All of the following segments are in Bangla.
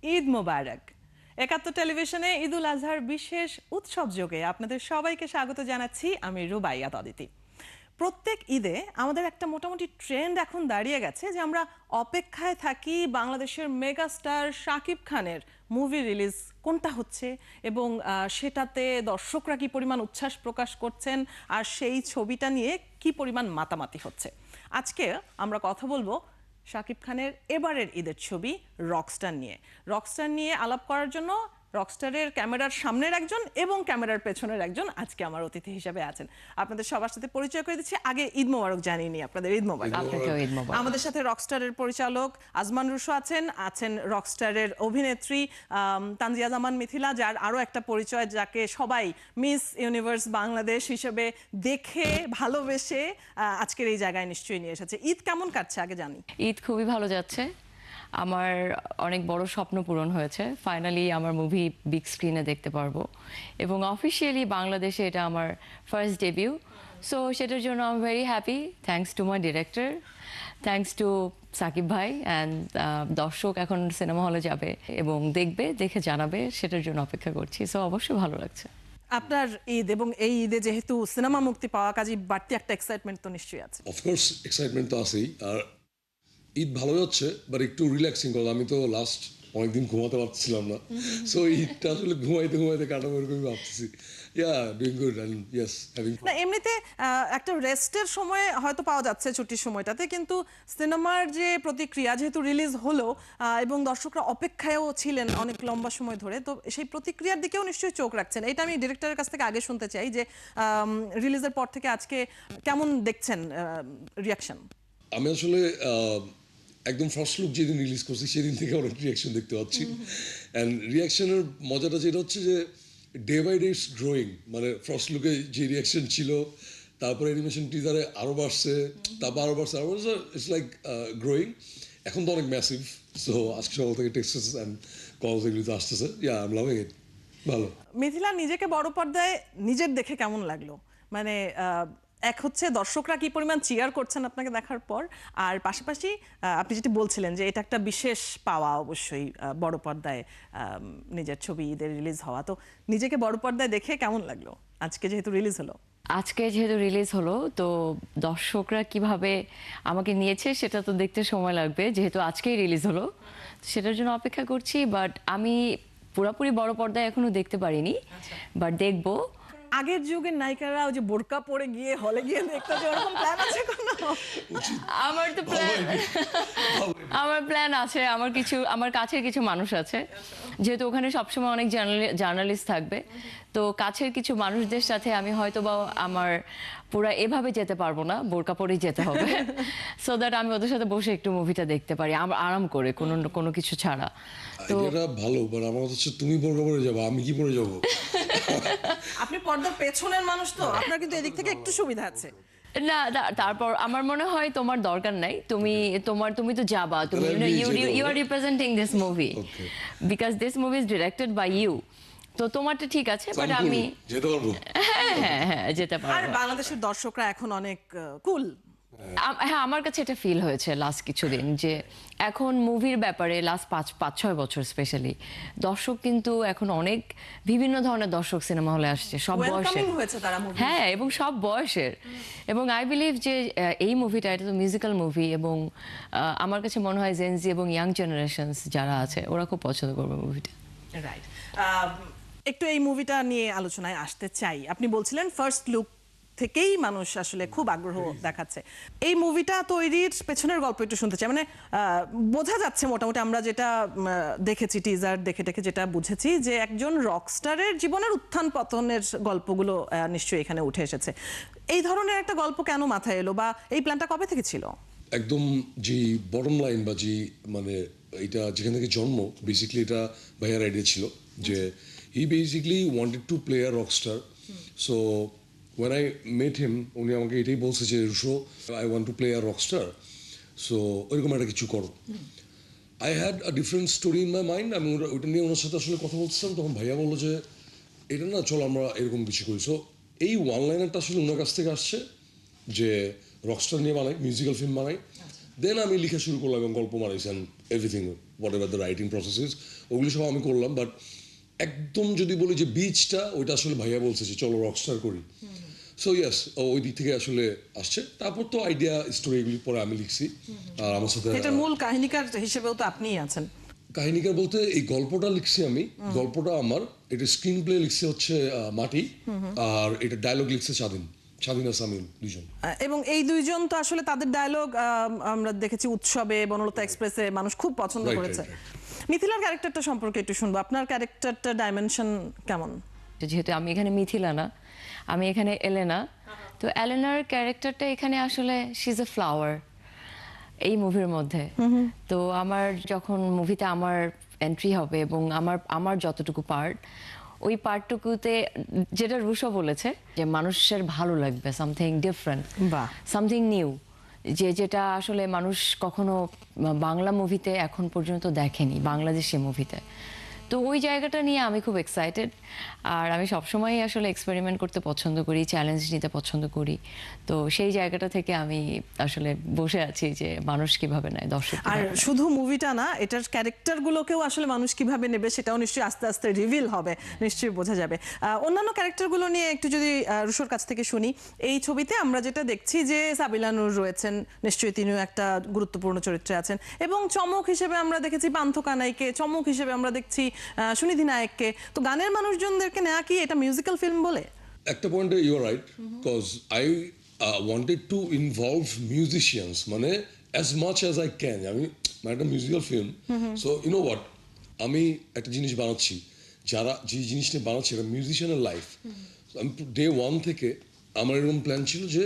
ঈদ মোবারক। একাত্তর টেলিভিশনে ঈদুল আজহার বিশেষ উৎসব যোগে আপনাদের সবাইকে স্বাগত জানাচ্ছি। আমি রুবাইয়াত অদিতি। প্রত্যেক ঈদে আমাদের একটা মোটামুটি ট্রেন্ড এখন দাঁড়িয়ে গেছে যে আমরা অপেক্ষায় থাকি বাংলাদেশের মেগাস্টার শাকিব খানের মুভি রিলিজ কোনটা হচ্ছে এবং সেটাতে দর্শকরা কি পরিমাণ উচ্ছ্বাস প্রকাশ করছেন আর সেই ছবিটা নিয়ে কি পরিমাণ মাতামাতি হচ্ছে। আজকে আমরা কথা বলবো শাকিব খানের এবারের ঈদের ছবি রকস্টার নিয়ে আলাপ করার জন্য রকস্টারের ক্যামেরার সামনের একজন এবং ক্যামেরার পেছনের একজন আজকে আমার অতিথি হিসেবে আছেন। আপনাদের সবার সাথে পরিচয় করে দিচ্ছি। আগে ঈদ মোবারক জানিয়ে নিই আপনাদের। ঈদ মোবারক। আমাদের সাথে রকস্টারের পরিচালক আজমান রুশো আছেন রকস্টারের অভিনেত্রী তানজিয়া জামান মিথিলা, যার আরও একটা পরিচয়, যাকে সবাই মিস ইউনিভার্স বাংলাদেশ হিসেবে দেখে ভালোবেসে আজকের এই জায়গায় নিশ্চয়ই নিয়ে এসেছে। ঈদ কেমন কাটছে আগে জানি। ঈদ খুবই ভালো যাচ্ছে। আমার অনেক বড় স্বপ্ন পূরণ হয়েছে। ফাইনালি আমার মুভি বিগ স্ক্রিনে দেখতে পারবো এবং অফিসিয়ালি বাংলাদেশে এটা আমার ফার্স্ট ডেবিউ। সো সেটার জন্য I am very happy. Thanks to my director, thanks to Sakib ভাই অ্যান্ড দর্শক এখন সিনেমা হলে যাবে এবং দেখে জানাবে, সেটার জন্য অপেক্ষা করছি। সো অবশ্যই ভালো লাগছে। আপনার ঈদ এবং এই ঈদে যেহেতু সিনেমা মুক্তি পাওয়া, কাজে বাড়তি একটা এক্সাইটমেন্ট তো নিশ্চয়ই আছে। অফকোর্স এক্সাইটমেন্ট তো আছেই। আর ঈদ ভালো যাচ্ছে, বাট একটু রিল্যাক্সিং করলাম। আমি তো লাস্ট অনেকদিন ঘুমাতে পারছিলাম না, সো ঈদটা আসলে ঘুমাইতে কাটাবো এরকমই ভাবতেছি। Doing good and yes having fun. না, এমনিতে একটা রেস্টের সময় হয়তো পাওয়া যাচ্ছে ছুটির সময়টাতে, কিন্তু সিনেমার যে প্রতিক্রিয়া, যেহেতু রিলিজ হলো এবং দর্শকরা অপেক্ষায়ও ছিলেন অনেক লম্বা সময় ধরে, তো সেই প্রতিক্রিয়ার দিকেও নিশ্চয়ই চোখ রাখছেন। এটা আমি ডিরেক্টরের কাছ থেকে আগে শুনতে চাই যে রিলিজের পর থেকে আজকে কেমন দেখছেন রিয়াকশন। আমি আসলে একদম ফার্স্ট লুক যেদিন রিলিজ করছি সেদিন থেকে অনেক রিয়াকশন দেখতে পাচ্ছি। অ্যান্ড রিয়াকশনের মজাটা যেটা হচ্ছে যে day by day it's growing. মানে ফার্স্ট লুকে যে রিয়াকশন ছিল, তারপরে অ্যানিমেশন টিজারে আরও বাড়ছে, তারপর আরও বাড়ছে, ইটস লাইক গ্রোয়িং। এখন তো অনেক ম্যাসিভ। সো আজকে সকাল থেকে টেক্সটাস অ্যান্ড কলস এগুলিতে আসতেছে। আই এম লাভিং ইট। ভালো। মিথিলা, নিজেকে বড় পর্দায় নিজের দেখে কেমন লাগলো? মানে এক হচ্ছে দর্শকরা কি পরিমাণ চিয়ার করছেন আপনাকে দেখার পর, আর পাশাপাশি আপনি যেটি বলছিলেন যে এটা একটা বিশেষ পাওয়া অবশ্যই বড় পর্দায় নিজের ছবি ঈদের রিলিজ হওয়া। তো নিজেকে বড় পর্দায় দেখে কেমন লাগলো আজকে যেহেতু রিলিজ হলো? আজকে যেহেতু রিলিজ হলো, তো দর্শকরা কিভাবে আমাকে নিয়েছে সেটা তো দেখতে সময় লাগবে, যেহেতু আজকেই রিলিজ হলো সেটার জন্য অপেক্ষা করছি। বাট আমি পুরোপুরি বড় পর্দায় এখনো দেখতে পারিনি, বাট দেখবো। আগের যুগের নায়িকারা ওই যে বোরকা পরে গিয়ে হলে গিয়ে দেখতে, ওরকম প্ল্যান আছে কোনো? আমার প্ল্যান আছে। আমার কাছের কিছু মানুষ আছে, যেহেতু ওখানে সবসময় অনেক জার্নালিস্ট থাকবে, তো কাছের কিছু মানুষদের সাথে আমি হয়তো বা আমার পুরা এভাবে যেতে পারবো না, বোরকা পরেই যেতে হবে, সো দ্যাট আমি ওদের সাথে বসে একটু মুভিটা দেখতে পারি আরাম করে, কোনো কিছু ছাড়া। তো এটা ভালো, বাট আমার কথা হচ্ছে তুমি বোরকা পরে যাবো, আমি কি পরে যাবো? আপনি পর্দার পেছনের মানুষ, তো আপনার কিন্তু এদিক থেকে একটু সুবিধা আছে। না, তারপর আমার মনে হয় তোমার দরকার নাই। তুমি তো যাবা, তুমি you are representing this movie, because this movie is directed by you. তো তোমারটা ঠিক আছে, বাট আমি যেতে পারবো। হ্যাঁ যেতে আর পারবো। বাংলাদেশের দর্শকরা এখন অনেক কুল। হ্যাঁ, আমার কাছে এটা ফিল হয়েছে লাস্ট কিছুদিন, যে এখন মুভির ব্যাপারে লাস্ট 5-6 বছর স্পেশালি দর্শক কিন্তু এখন অনেক বিভিন্ন ধরনের দর্শক সিনেমা হলে আসছে, সব বয়সের। হ্যাঁ, এবং সব বয়সের। এবং আই বিলিভ যে এই মুভিটা, এটা তো মিউজিক্যাল মুভি, এবং আমার কাছে মনে হয় জেনজি এবং ইয়াং জেনারেশনস যারা আছে ওরা খুব পছন্দ করবে মুভিটা। রাইট। একটু এই মুভিটা নিয়ে আলোচনায় আসতে চাই। আপনি বলছিলেন ফার্স্ট লুক থেকেই মানুষ আসলে খুব আগ্রহ দেখাচ্ছে। এই মুভিটা তৈরির পেছনের গল্প একটু শুনতে চাই। মানে বোঝা যাচ্ছে মোটামুটি, আমরা যেটা দেখেছি টিজার দেখে যেটা বুঝেছি, যে একজন রকস্টারের জীবনের উত্থান পতনের গল্পগুলো নিশ্চয়ই এখানে উঠে এসেছে। এই ধরনের একটা গল্প কেন মাথায় এলো, বা এই প্ল্যানটা কবে থেকে ছিল? একদম যে বটম লাইন বা যে মানে এটা যেখান থেকে জন্ম, বেসিক্যালি এটা ভাইয়ার আইডিয়া ছিল যে he basically wanted to play a rockstar. So when I met him, উনি আমাকে এটাই বলছে যে Rusho, I want to play a rockstar, so ওইরকম একটা কিছু করো। I had a different story in my mind. আমি ওইটা নিয়ে ওনার সাথে আসলে কথা বলছিলাম, তখন ভাইয়া বললো যে এটা না, চলো আমরা এরকম কিছু করি। সো এই ওয়ান লাইনারটা আসলে ওনার কাছ থেকে আসছে, যে রকস্টার নিয়ে বানাই, মিউজিক্যাল ফিল্ম বানাই। দেন আমি লিখা শুরু করলাম এবং গল্প বানাইছি, everything what ever the writing processes, ওগুলো সব আমি করলাম। বাট একদম যদি বলি যে বিচটা, ওইটা আসলে ভাইয়া বলছে যে চলো রকস্টার করি। সো ইয়েস, ওই দিক থেকে আসলে আসছে। তারপর তো আইডিয়া স্টোরি এগুলি পরে আমি লিখছি, আর আমার সাথে এটার মূল কাহিনীকার হিসেবেও তো আপনিই আছেন। কাহিনীকার বলতে এই গল্পটা লিখছি আমি, গল্পটা আমার, এটা স্ক্রিন প্লে লিখছে হচ্ছে মাটি, আর এটা ডায়লগ লিখছে স্বাধীনা সামিউল, দুজন। এবং এই দুইজন তো আসলে তাদের ডায়লগ আমরা দেখেছি উৎসবে, বনলতা এক্সপ্রেসে মানুষ খুব পছন্দ Right, করেছে। right, মিথিলার ক্যারেক্টারটা সম্পর্কে একটু শুনবো, আপনার ক্যারেক্টারটা ডাইমেনশন কেমন? যেহেতু আমি এখানে মিথিলা না, আমি এখানে এলেনা, তো এলেনার ক্যারেক্টারটা এখানে আসলে শি ইজ এ ফ্লাওয়ার এই মুভির মধ্যে। তো আমার যখন মুভিতে আমার এন্ট্রি হবে এবং আমার যতটুকু পার্ট, ওই পার্টটুকুতে যেটা রুশো বলেছে যে মানুষের ভালো লাগবে সামথিং ডিফারেন্ট, বাহ। সামথিং নিউ, যেটা আসলে মানুষ কখনো বাংলা মুভিতে এখন পর্যন্ত দেখেনি, বাংলাদেশি মুভিতে। তো ওই জায়গাটা নিয়ে আমি খুব এক্সাইটেড। আর আমি সবসময় আসলে এক্সপেরিমেন্ট করতে পছন্দ করি, চ্যালেঞ্জ নিতে পছন্দ করি। তো সেই জায়গাটা থেকে আমি আসলে বসে আছি যে মানুষ কিভাবে নেয়, দর্শক আর কিভাবে নেয়। শুধু মুভিটা না, এটার ক্যারেক্টারগুলোকেও আসলে মানুষ কিভাবে নেবে সেটাও নিশ্চয়ই আস্তে আস্তে রিভিল হবে, নিশ্চয়ই বোঝা যাবে। অন্যান্য ক্যারেক্টারগুলো নিয়ে একটু যদি রুশোর কাছ থেকে শুনি। এই ছবিতে আমরা যেটা দেখছি যে সাবিলা নূর রয়েছেন, নিশ্চয়ই তিনিও একটা গুরুত্বপূর্ণ চরিত্রে আছেন, এবং চমক হিসেবে আমরা দেখেছি পান্থ কানাইকে, চমক হিসেবে আমরা দেখছি সুনিধি নায়েককে। তো গানের মানুষজনদেরকে নেওয়া কি এটা মিউজিক্যাল ফিল্ম বলে? একটা পয়েন্টে you are right, because I wanted to involve musicians, মানে as much as I can. আমি মানে একটা musical film, so you know what, আমি একটা জিনিস বানাচ্ছি, যারা যে জিনিসটা বানাচ্ছে এটা মিউজিশিয়ানের লাইফ। আমি ডে ওয়ান থেকে আমার এরকম প্ল্যান ছিল যে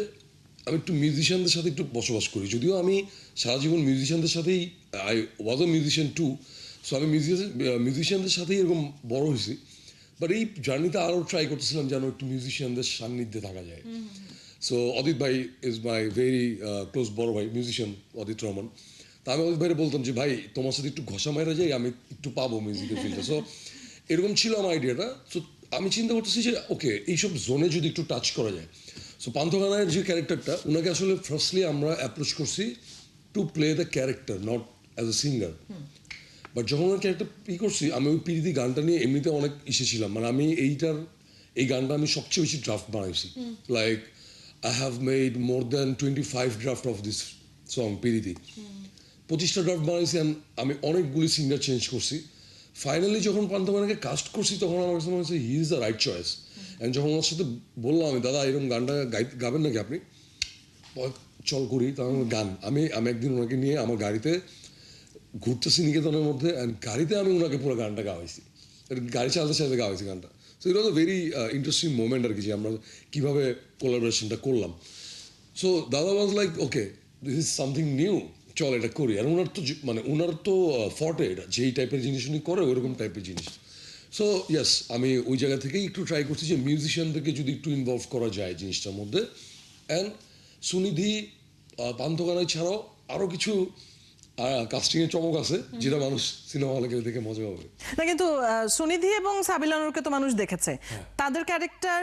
আমি একটু মিউজিশিয়ানদের সাথে একটু বসবাস করি। যদিও আমি সারা জীবন মিউজিশিয়ানদের সাথেই, I was a musician too, so আমি মিউজিশিয়ানদের সাথেই এরকম বড় হয়েছি। বাট এই জার্নিতে আরও ট্রাই করতেছিলাম যেন একটু মিউজিশিয়ানদের সান্নিধ্যে থাকা যায়। সো অদিত ভাই ইজ মাই ভেরি ক্লোজ বড় ভাই, মিউজিশিয়ান অদিত রহমান। তা আমি অদিত ভাইরে বলতাম যে ভাই তোমার সাথে একটু ঘষা মারা যাই, আমি একটু পাবো মিউজিকের ফিল্ডে। সো এরকম ছিল আমার আইডিয়াটা। সো আমি চিন্তা করতেছি যে ওকে এইসব জোনে যদি একটু টাচ করা যায়। সো পান্থ কানাইয়ের যে ক্যারেক্টারটা, ওনাকে আসলে ফার্স্টলি আমরা অ্যাপ্রোচ করছি to play the character, not as a singer. But যখন ওনার ক্যারেক্টার করছি, আমি ওই পিরিতি গানটা নিয়ে এমনিতে অনেক ছিলাম, মানে আমি এই গানটা আমি সবচেয়ে বেশি ড্রাফট বানাইছি। Like I have made more than 25 draft of this song পিরিতি। 25টা ড্রাফট বানাইছি, আমি অনেকগুলি সিঙ্গার চেঞ্জ করছি। ফাইনালি যখন পান্থমানাকে কাস্ট করছি, তখন আমার কাছে মনে হচ্ছে he is the right choice. And যখন ওনার সাথে বললাম আমি, দাদা এরকম গানটা গাবেন নাকি আপনি, চল করি। তখন আমি একদিন ওনাকে নিয়ে আমার গাড়িতে ঘুরতেছি নিকেতনের মধ্যে, অ্যান্ড গাড়িতে আমি ওনাকে পুরো গানটা গাওয়াইছি, গাড়ি চালাতে চালাতে গাওয়াইছি গানটা। So it was a very interesting moment আর কি, যে আমরা কীভাবে কোলাবোরেশনটা করলাম। সো দাদা was like okay this is something new, চল এটা করি। আর ওনার তো ফর্টে এটা, যেই টাইপের জিনিস উনি করে ওইরকম টাইপের জিনিস। সো ইয়েস, আমি ওই জায়গা থেকেই একটু ট্রাই করছি যে মিউজিশিয়ানদেরকে যদি একটু ইনভলভ করা যায় জিনিসটার মধ্যে। অ্যান্ড সুনিধি, পান্থ কানাই ছাড়াও আরও কিছু কাস্টিংয়ের চমক আছে, যেটা মানুষ সিনেমা হলে গেলে দেখে মজা হবে। না, কিন্তু সুনিধি এবং সাবিলা নূরকে তো মানুষ দেখেছে, তাদের ক্যারেক্টার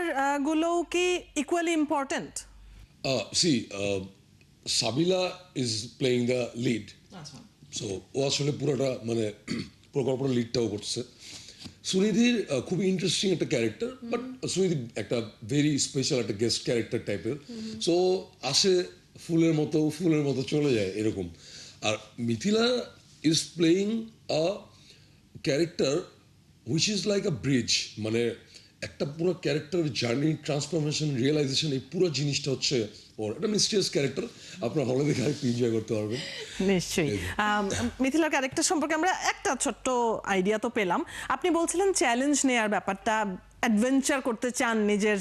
গুলোও কি equally important? She Sabila is playing the lead, so ও আসলে পুরোটা মানে প্রকল্পের লিডটাও করছে। সুনিধির খুবই ইন্টারেস্টিং একটা ক্যারেক্টার, বাট সুনিধি একটা ভেরি স্পেশাল একটা গেস্ট ক্যারেক্টার টাইপের। সো আসে ফুলের মতো চলে যায় এরকম। আর Mithila is playing a character which is like a bridge, মানে একটা পুরো ক্যারেক্টার জার্নি, ট্রান্সফরমেশন, রিয়েলাইজেশন, এই পুরো জিনিসটা হচ্ছে ওর একটা মিস্টিরিয়াস ক্যারেক্টার। আপনার হলে দেখে আরেকটু এনজয় করতে পারবেন নিশ্চয়ই। মিথিলার ক্যারেক্টার সম্পর্কে আমরা একটা ছোট্ট আইডিয়া তো পেলাম। আপনি বলছিলেন চ্যালেঞ্জ নেওয়ার ব্যাপারটা, অ্যাডভেঞ্চার করতে চান নিজের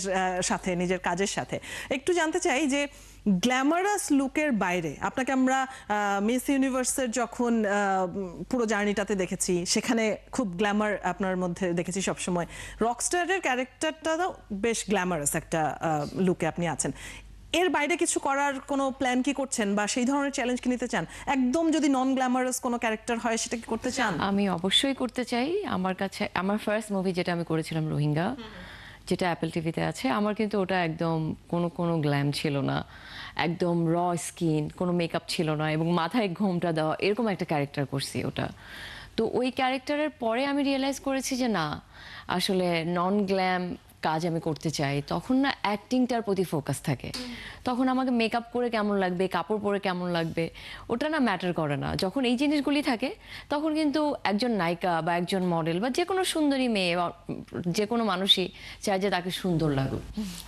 সাথে, নিজের কাজের সাথে। একটু জানতে চাই যে গ্ল্যামারাস লুকের বাইরে আপনাকে আমরা মিস ইউনিভার্সের যখন পুরো জার্নিটাতে দেখেছি, সেখানে খুব গ্ল্যামার আপনার মধ্যে দেখেছি সবসময়। রকস্টারের ক্যারেক্টারটাও বেশ গ্ল্যামারাস একটা লুকে আপনি আছেন। এর বাইরে কিছু করার কোনো প্ল্যান কি করছেন, বা সেই ধরনের চ্যালেঞ্জ কি নিতে চান? একদম যদি নন গ্ল্যামারাস কোনো ক্যারেক্টার হয়, সেটা কি করতে চান? আমি অবশ্যই করতে চাই। আমার কাছে আমার ফার্স্ট মুভি যেটা আমি করেছিলাম রোহিঙ্গা, যেটা অ্যাপল টিভিতে আছে, আমার কিন্তু ওটা একদম কোনো গ্ল্যাম ছিল না, একদম র স্কিন, কোনো মেকআপ ছিল না, এবং মাথায় ঘোমটা দেওয়া, এরকম একটা ক্যারেক্টার করছি ওটা। তো ওই ক্যারেক্টারের পরে আমি রিয়েলাইজ করেছি যে না, আসলে নন গ্ল্যাম কাজ আমি করতে চাই, তখন না অ্যাক্টিংটার প্রতি ফোকাস থাকে। তখন আমাকে মেকআপ করে কেমন লাগবে, কাপড় পরে কেমন লাগবে, ওটা না ম্যাটার করে না। যখন এই জিনিসগুলি থাকে তখন কিন্তু একজন নায়িকা বা একজন মডেল বা যে কোনো সুন্দরী মেয়ে বা যে কোনো মানুষই চায় যে তাকে সুন্দর লাগুক।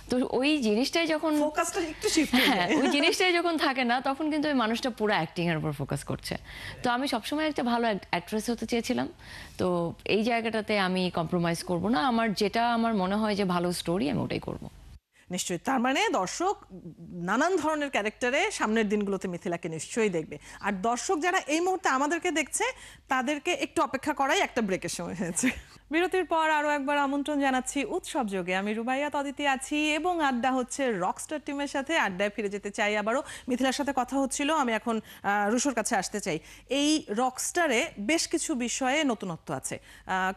তো ওই জিনিসটাই যখন ফোকাসটা একটু শিফট হ্যাঁ, ওই জিনিসটাই যখন থাকে না, তখন কিন্তু ওই মানুষটা পুরো অ্যাক্টিং এর উপর ফোকাস করছে। তো আমি সবসময় একটা ভালো অ্যাক্ট্রেস হতে চেয়েছিলাম। তো এই জায়গাটাতে আমি কম্প্রোমাইজ করব না, আমার যেটা আমার মনে হয় যে ভালো স্টোরি, আমি ওটাই করব। নিশ্চয়ই, তার মানে দর্শক নানান ধরনের ক্যারেক্টারে সামনের দিনগুলোতে মিথিলাকে নিশ্চয়ই দেখবে। আর দর্শক যারা এই মুহূর্তে আমাদেরকে দেখছে তাদেরকে একটু অপেক্ষা করাই একটা ব্রেকের সময় হয়েছে। বিরতির পর আরো একবার আমন্ত্রণ জানাচ্ছি উৎসব যোগে। আমি রুবাইয়াত অদিতি আছি এবং আড্ডা হচ্ছে রকস্টার টিমের সাথে। আড্ডায় ফিরে যেতে চাই আবারও। মিথিলার সাথে কথা হচ্ছিল, আমি এখন রুশোর কাছে আসতে চাই। এই রকস্টারে বেশ কিছু বিষয়ে নতুনত্ব আছে,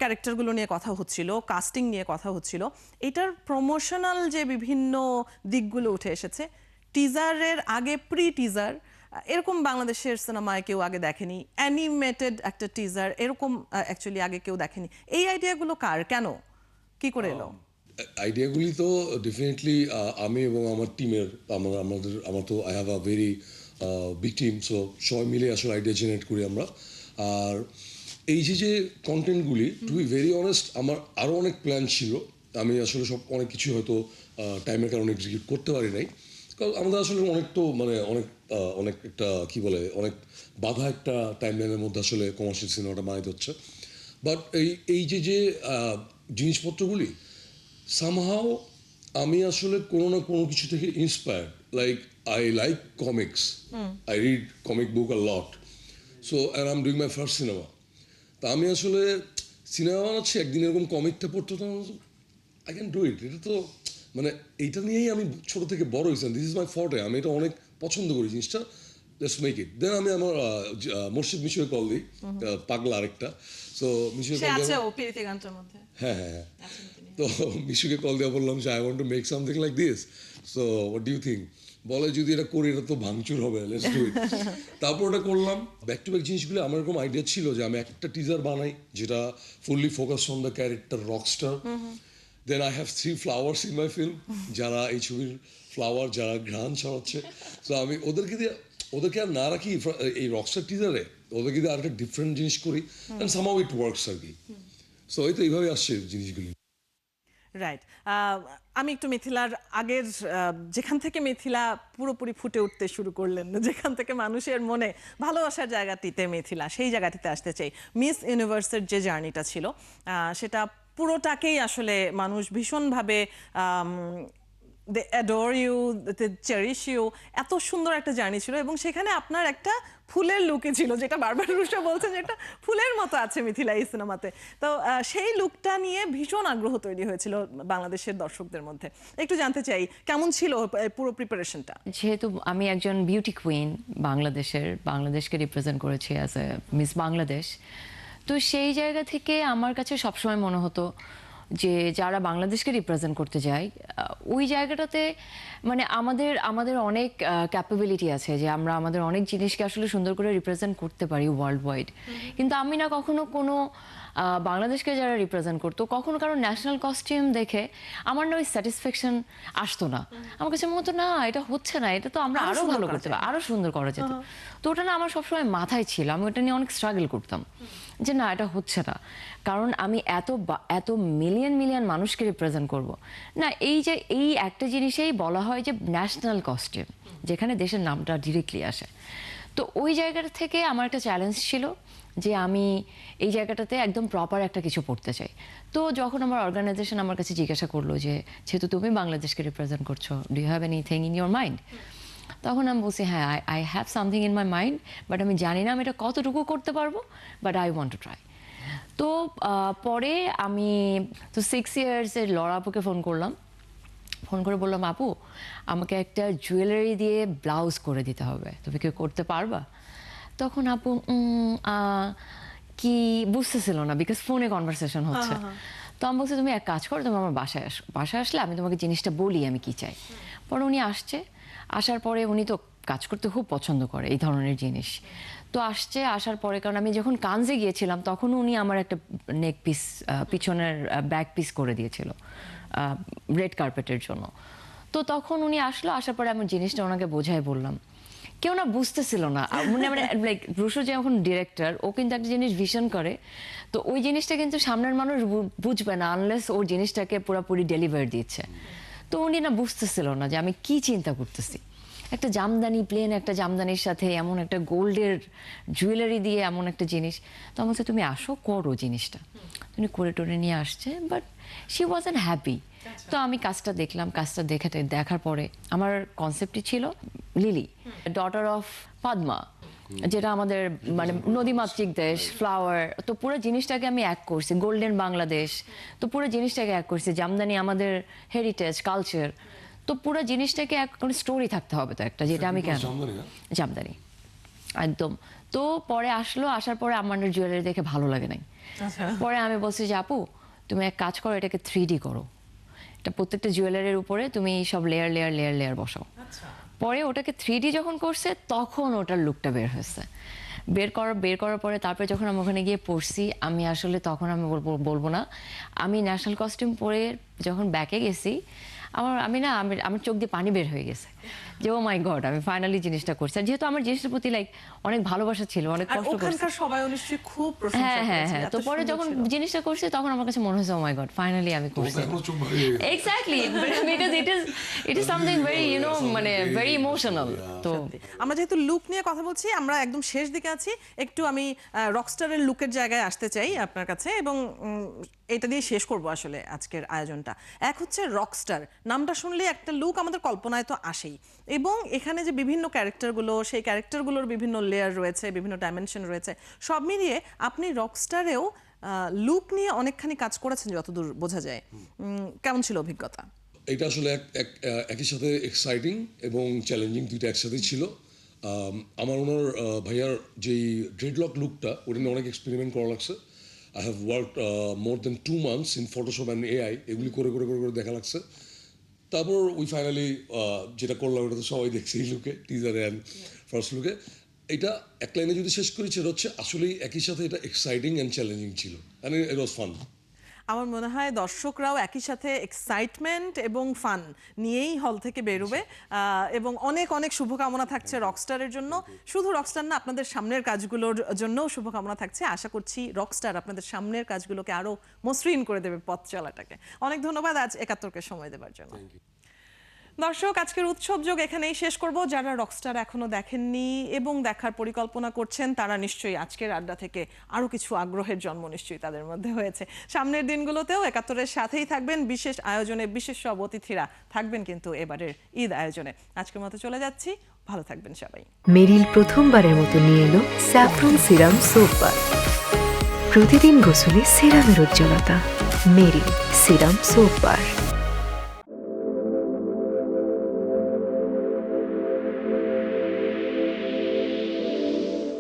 ক্যারেক্টারগুলো নিয়ে কথা হচ্ছিল, কাস্টিং নিয়ে কথা হচ্ছিল। এটার প্রমোশনাল যে বিভিন্ন দিকগুলো উঠে এসেছে, টিজারের আগে প্রি টিজার এরকম বাংলাদেশের সিনেমায় কেউ আগে দেখেনি, অ্যানিমেটেড একটা টিজার এরকম অ্যাকচুয়ালি আগে কেউ দেখেনি। এই আইডিয়াগুলো কার, কেন, কি করে এলো? আইডিয়াগুলি তো ডেফিনেটলি আমি এবং আমার টিমের, আমার তো I have a very big team, so সবাই মিলে আসলে আইডিয়া জেনারেট করি আমরা। আর এই যে কন্টেন্টগুলি, টু বি ভেরি অনেস্ট, আমার আরও অনেক প্ল্যান ছিল। আমি আসলে অনেক কিছু হয়তো টাইমের কারণে এক্সিকিউট করতে পারি নাই, কারণ আমাদের আসলে অনেক তো মানে অনেক একটা কী বলে, অনেক বাধা একটা টাইমলাইনের মধ্যে আসলে কমার্শিয়াল সিনেমাটা বানাইতে হচ্ছে। বাট এই যে জিনিসপত্রগুলি সামহাও আমি আসলে কোনো না কোনো কিছু থেকে inspired. Like I like comics, I read comic book a lot, so and I am doing my first cinema. তা আমি আসলে সিনেমা বানাচ্ছি, একদিন এরকম কমিকটা পড়তে তো আই ক্যান ডু ইট। এটা তো মানে এইটা নিয়েই আমি ছোটো থেকে বড় হয়েছিলাম, দিস ইজ মাই ফর্টে, আমি এটা অনেক পছন্দ করি জিনিসটা, লেটস মেক ইট। দেন আমি আমার মুর্শিদ মিশুকে কল দিই, পাগলা আরেকটা। সো মিশুকে কল দিই, হ্যাঁ হ্যাঁ হ্যাঁ, তো মিশুকে কল দেওয়া বললাম যে I want to make something like this, so what do you think? বলে যদি এটা করি এটা তো ভাঙচুর হবে, লেটস ডু ইট। তারপর ওটা করলাম। ব্যাক টু ব্যাক জিনিসগুলো আমার এরকম আইডিয়া ছিল যে আমি একটা টিজার বানাই যেটা fully focus on the character rockstar. Then I have 3 flowers in my film, যারা এই ছবির ফ্লাওয়ার, যারা ঘ্রাণ ছড়াচ্ছে। সো আমি ওদেরকে আর না রাখি এই রকস্টার টিজারে, ওদেরকে দিয়ে আরেকটা ডিফারেন্ট জিনিস করি, অ্যান্ড সামহাউ ইট ওয়ার্কস আর কি। সো এই তো এইভাবে আসছে জিনিসগুলি। রাইট, আমি একটু মিথিলার আগের যেখান থেকে মিথিলা পুরোপুরি ফুটে উঠতে শুরু করলেন, যেখান থেকে মানুষের মনে ভালোবাসার জায়গাটিতে মিথিলা, সেই জায়গাটিতে আসতে চাই। মিস ইউনিভার্সের যে জার্নিটা ছিল, সেটা পুরোটাকেই আসলে মানুষ ভীষণভাবে they adore you, they cherish you, এত সুন্দর একটা জার্নি ছিল। এবং সেখানে আপনার একটা ফুলের লুকে ছিল, যেটা বারবার রুশো বলছে যে একটা ফুলের মতো আছে মিথিলা এই সিনেমাতে। তো সেই লুকটা নিয়ে ভীষণ আগ্রহ তৈরি হয়েছিল বাংলাদেশের দর্শকদের মধ্যে। একটু জানতে চাই কেমন ছিল পুরো প্রিপারেশনটা? যেহেতু আমি একজন বিউটি কুইন, বাংলাদেশকে রিপ্রেজেন্ট করেছি অ্যাজ এ মিস বাংলাদেশ, তো সেই জায়গা থেকে আমার কাছে সবসময় মনে হতো যে যারা বাংলাদেশকে রিপ্রেজেন্ট করতে যায় ওই জায়গাটাতে মানে আমাদের অনেক ক্যাপাবিলিটি আছে, যে আমরা আমাদের অনেক জিনিসকে আসলে সুন্দর করে রিপ্রেজেন্ট করতে পারি ওয়ার্ল্ড ওয়াইড। কিন্তু আমি না কখনো কোনো বাংলাদেশকে যারা রিপ্রেজেন্ট করতো, কখনো কারো ন্যাশনাল কস্টিউম দেখে আমার না ওই স্যাটিসফ্যাকশন আসতো না। আমার কাছে মনে হতো না এটা হচ্ছে না, এটা তো আমরা আরো ভালো করতে পারি, আরো সুন্দর করা যেত। তো ওটা না আমার সবসময় মাথায় ছিল, আমি ওটা নিয়ে অনেক স্ট্রাগল করতাম যে না এটা হচ্ছে না, কারণ আমি এত মিলিয়ন মানুষকে রিপ্রেজেন্ট করব না। এই একটা জিনিসেই বলা হয় যে ন্যাশনাল কস্টিউম, যেখানে দেশের নামটা ডিরেক্টলি আসে। তো ওই জায়গাটা থেকে আমার একটা চ্যালেঞ্জ ছিল যে আমি এই জায়গাটাতে একদম প্রপার একটা কিছু পড়তে চাই। তো যখন আমার অর্গানাইজেশন আমার কাছে জিজ্ঞাসা করলো যে যেহেতু তুমি বাংলাদেশকে রিপ্রেজেন্ট করছো, do you have anything in your mind? তখন আমি বলছি হ্যাঁ, I have something in my mind, but আমি জানি না আমি এটা কতটুকু করতে পারবো, but I want to try. তো পরে আমি তো 6 ইয়ার্সের লরা আপুকে ফোন করলাম, ফোন করে বললাম আপু আমাকে একটা জুয়েলারি দিয়ে ব্লাউজ করে দিতে হবে, তুমি কি করতে পারবা? তখন আপু কি বুঝতেছিল না, বিকজ ফোনে কনভারসেশন হচ্ছে। তো আমি বলছি তুমি এক কাজ করো, তুমি আমার বাসায় আসো, বাসায় আসলে আমি তোমাকে জিনিসটা বলি আমি কি চাই। পরে উনি আসার পরে উনি তো কাজ করতে খুব পছন্দ করে এই ধরনের জিনিস। তো আসার পরে, কারণ আমি যখন কানজে গিয়েছিলাম তখন উনি আমার একটা নেক পিস, পিছনের ব্যাক পিস করে দিয়েছিল রেড কার্পেটের জন্য। তো তখন উনি আসার পরে আমি জিনিসটা ওনাকে বোঝাই বললাম, কেউ না বুঝতেছিল না। মানে লাইক রুশো যখন ডিরেক্টর, ও কিন্তু একটা জিনিস ভিশন করে, তো ওই জিনিসটা কিন্তু সামনের মানুষ বুঝবে না আনলেস ওর জিনিসটাকে পুরোপুরি ডেলিভার দিচ্ছে। তো উনি না বুঝতেছিল না যে আমি কি চিন্তা করতেছি। একটা জামদানি, প্লেন একটা জামদানির সাথে এমন একটা গোল্ডের জুয়েলারি দিয়ে এমন একটা জিনিস, তো আমার তুমি আসো করো জিনিসটা। তুমি করে টোরে নিয়ে আসছে, বাট শি ওয়াজন্ট হ্যাপি। তো আমি কাজটা দেখলাম, কাজটা দেখার পরে আমার কনসেপ্টই ছিল লিলি, ডটার অফ পদ্মা, যেটা আমাদের মানে নদীমাতৃক দেশ, ফ্লাওয়ার। তো পুরো জিনিসটাকে আমি এক করছি, গোল্ডেন বাংলাদেশ। তো পুরো জিনিসটাকে এক করছি, জামদানি আমাদের হেরিটেজ, কালচার। তো পুরো জিনিসটাকে এক স্টোরি থাকতে হবে তো একটা, যেটা আমি কেন জামদানি একদম। তো পরে আসার পরে আমার জুয়েলারি দেখে ভালো লাগে নাই। পরে আমি বলছি যে আপু তুমি এক কাজ করো, এটাকে 3D করো। এটা প্রত্যেকটা জুয়েলারির উপরে তুমি সব লেয়ার লেয়ার লেয়ার লেয়ার বসাও। পরে ওটাকে 3D যখন করছে তখন ওটার লুকটা বের হয়েছে। বের করার পরে তারপরে যখন আমি ওখানে গিয়ে পড়ছি, আমি আসলে তখন আমি বলবো না, আমি ন্যাশনাল কস্টিউম পরে যখন ব্যাকে গেছি, আমার চোখ দিয়ে পানি বের হয়ে গেছে যে ও মাই গড, আমি ফাইনালি জিনিসটা করছি। আর যেহেতু আমার জিনিসটার প্রতি লাইক অনেক ভালোবাসা ছিল, অনেক কষ্ট করছি। ওখানকার সবাই নিশ্চয়ই খুব প্রশংসা করেছে। হ্যাঁ। তো পরে যখন জিনিসটা করছি তখন আমার কাছে মনে হয়েছে ও মাই গড, ফাইনালি আমি করছি। Exactly, because it is something very মানে ভেরি ইমোশনাল। তো আমরা যেহেতু লুক নিয়ে কথা বলছি, আমরা একদম শেষ দিকে আছি, একটু আমি রকস্টারের লুকের জায়গায় আসতে চাই আপনার কাছে, এবং এটা দিয়ে শেষ করব আসলে আজকের আয়োজনটা। এক হচ্ছে রকস্টার, নামটা শুনলে একটা লুক আমাদের কল্পনায় তো আসেই, এবং এখানে যে বিভিন্ন ক্যারেক্টারগুলো, সেই ক্যারেক্টারগুলোর বিভিন্ন লেয়ার রয়েছে, বিভিন্ন ডাইমেনশন রয়েছে, সব মিলিয়ে আপনি রকস্টারেও লুক নিয়ে অনেকখানি কাজ করেছেন যতদূর বোঝা যায়। কেমন ছিল অভিজ্ঞতা? এটা আসলে একই সাথে এক্সাইটিং এবং চ্যালেঞ্জিং, দুইটা একসাথেই ছিল। আমার ওনার ভাইয়ার যেই ড্রেডলক লুকটা, ওটা নিয়ে অনেক এক্সপেরিমেন্ট করা লাগছে। I have worked more then 2 months in Photoshop and AI, এগুলি করে দেখা লাগছে। তারপর ওই ফাইনালি যেটা করলাম, ওটা তো সবাই দেখছে এই লুকে, টিজারে অ্যান্ড ফার্স্ট লুকে। এটা এক লাইনে যদি শেষ করি, সেটা হচ্ছে আসলেই একই সাথে এটা এক্সাইটিং অ্যান্ড চ্যালেঞ্জিং ছিল, অ্যান্ড ইট ওয়াজ ফান। আমার মনে হয় দর্শকরাও একই সাথে এক্সাইটমেন্ট এবং ফান নিয়েই হল থেকে বেরোবে, এবং অনেক অনেক শুভকামনা থাকছে রকস্টারের জন্য। শুধু রকস্টার না, আপনাদের সামনের কাজগুলোর জন্যও শুভকামনা থাকছে। আশা করছি রকস্টার আপনাদের সামনের কাজগুলোকে আরো মসৃণ করে দেবে পথ চলাটাকে। অনেক ধন্যবাদ আজ ৭১কে সময় দেওয়ার জন্য। দর্শক, আজকের উৎসব যোগ এখানেই শেষ করব। যারা রকস্টার এখনো দেখেননি এবং দেখার পরিকল্পনা করছেন, তারা নিশ্চয়ই আজকের আড্ডা থেকে আরো কিছু আগ্রহের জন্ম নিশ্চয়ই তাদের মধ্যে হয়েছে। সামনের দিনগুলোতেও ৭১-এর সাথেই থাকবেন। বিশেষ আয়োজনে বিশেষ সব অতিথিরা থাকবেন কিন্তু এবারের ঈদ আয়োজনে। আজকের মতো চলে যাচ্ছি, ভালো থাকবেন সবাই। মেরিল প্রথমবারের মতো নিয়ে এলো স্যাফরন সিরাম সোপ বার। প্রতিদিন গোসলে সিরামের উজ্জ্বলতা। মেরিল সিরাম সোপ বার।